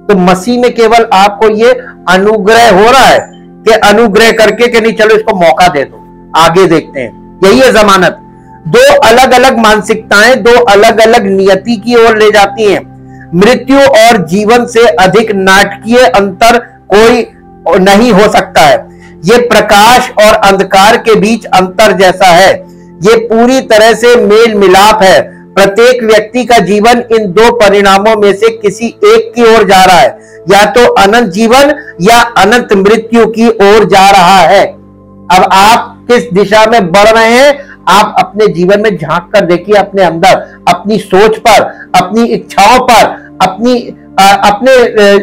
तो मसीह में केवल आपको ये अनुग्रह हो रहा है कि अनुग्रह करके कि नहीं चलो इसको मौका दे दो, आगे देखते हैं। यही है जमानत। दो अलग अलग मानसिकताएं दो अलग अलग नियति की ओर ले जाती हैं। मृत्यु और जीवन से अधिक नाटकीय अंतर कोई नहीं हो सकता है। ये प्रकाश और अंधकार के बीच अंतर जैसा है। ये पूरी तरह से मेल मिलाप है। प्रत्येक व्यक्ति का जीवन इन दो परिणामों में से किसी एक की ओर जा रहा है, या तो अनंत जीवन या अनंत मृत्यु की ओर जा रहा है। अब आप किस दिशा में बढ़ रहे हैं, आप अपने जीवन में झांक कर देखिए, अपने अंदर, अपनी सोच पर, अपनी इच्छाओं पर, अपने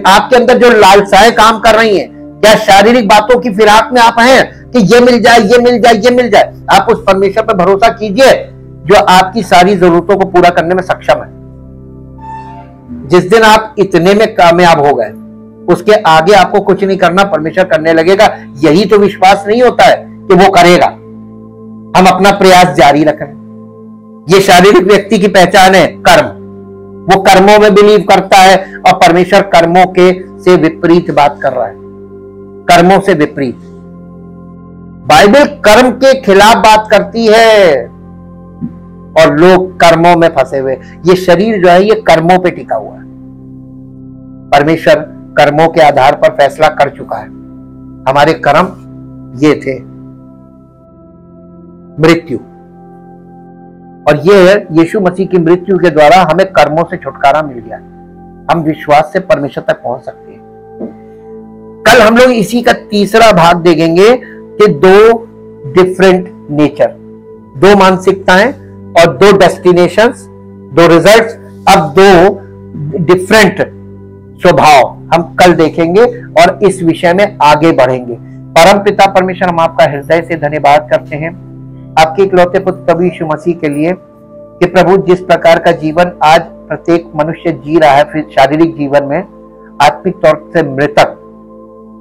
आपके अंदर जो लालसाएं काम कर रही हैं। क्या शारीरिक बातों की फिराक में आप हैं कि ये मिल जाए, ये मिल जाए, ये मिल जाए? आप उस परमेश्वर पर भरोसा कीजिए जो आपकी सारी जरूरतों को पूरा करने में सक्षम है। जिस दिन आप इतने में कामयाब हो गए, उसके आगे आपको कुछ नहीं करना, परमेश्वर करने लगेगा। यही तो विश्वास नहीं होता है कि वो करेगा। हम अपना प्रयास जारी रखें। ये शारीरिक व्यक्ति की पहचान है, कर्म। वो कर्मों में बिलीव करता है, और परमेश्वर कर्मों के से विपरीत बात कर रहा है। कर्मों से विपरीत बाइबल कर्म के खिलाफ बात करती है, और लोग कर्मों में फंसे हुए। ये शरीर जो है ये कर्मों पे टिका हुआ है। परमेश्वर कर्मों के आधार पर फैसला कर चुका है। हमारे कर्म ये थे, मृत्यु, और ये यीशु मसीह की मृत्यु के द्वारा हमें कर्मों से छुटकारा मिल गया। हम विश्वास से परमेश्वर तक पहुंच सकते हैं। कल हम लोग इसी का तीसरा भाग देखेंगे कि दो डिफरेंट नेचर, दो मानसिकताएं और दो डेस्टिनेशंस, दो रिजल्ट्स, अब दो डिफरेंट स्वभाव हम कल देखेंगे और इस विषय में आगे बढ़ेंगे। परम पिता परमेश्वर, हम आपका हृदय से धन्यवाद करते हैं आपके इकलौते पुत्र प्रभु यीशु मसीह के लिए, कि प्रभु जिस प्रकार का जीवन आज प्रत्येक मनुष्य जी रहा है, फिर शारीरिक जीवन में आत्मिक तौर से मृतक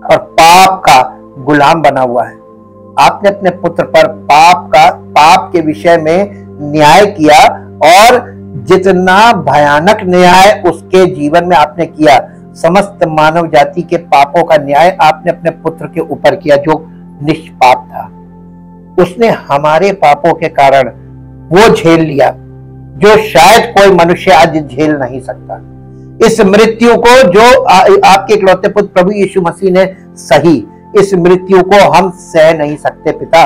और पाप का गुलाम बना हुआ है, आपने अपने पुत्र पर पाप के विषय में न्याय किया, और जितना भयानक न्याय उसके जीवन में आपने किया, समस्त मानव जाति के पापों का न्याय आपने अपने पुत्र के ऊपर किया जो निष्पाप था। उसने हमारे पापों के कारण वो झेल लिया जो शायद कोई मनुष्य आज झेल नहीं सकता। इस मृत्यु को जो आपके इकलौते पुत्र प्रभु यीशु मसीह ने सही, इस मृत्यु को हम सह नहीं सकते पिता।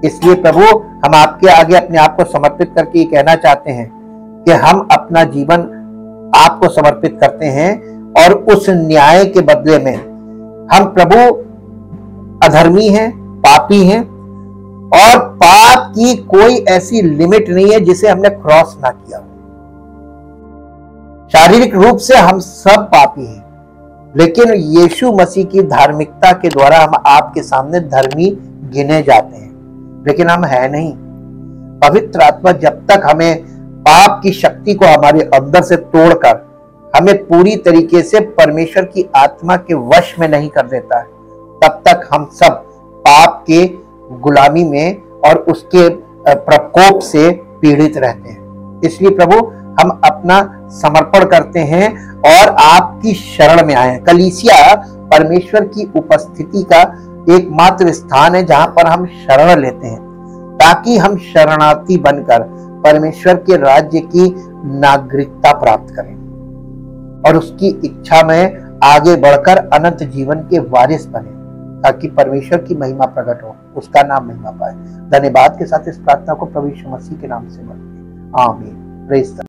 इसलिए प्रभु, हम आपके आगे अपने आप को समर्पित करके ये कहना चाहते हैं कि हम अपना जीवन आपको समर्पित करते हैं, और उस न्याय के बदले में हम प्रभु अधर्मी हैं, पापी हैं, और पाप की कोई ऐसी लिमिट नहीं है जिसे हमने क्रॉस ना किया। शारीरिक रूप से हम सब पापी हैं, लेकिन यीशु मसीह की धार्मिकता के द्वारा हम आपके सामने धर्मी गिने जाते हैं, लेकिन हम है नहीं। पवित्र आत्मा जब तक हमें पाप की शक्ति को हमारे अंदर से तोड़कर हमें पूरी तरीके से परमेश्वर की आत्मा के वश में नहीं कर देता है, तब तक हम सब पाप के गुलामी में और उसके प्रकोप से पीड़ित रहते हैं। इसलिए प्रभु हम अपना समर्पण करते हैं और आपकी शरण में आए हैं। कलीसिया परमेश्वर की उपस्थिति का एकमात्र स्थान है जहां पर हम शरण लेते हैं, ताकि हम शरणार्थी बनकर परमेश्वर के राज्य की नागरिकता प्राप्त करें और उसकी इच्छा में आगे बढ़कर अनंत जीवन के वारिस बने, ताकि परमेश्वर की महिमा प्रकट हो, उसका नाम महिमा पाए। धन्यवाद के साथ इस प्रार्थना को प्रभु यीशु मसीह के नाम से मांगते हैं, आमीन। Praise the Lord.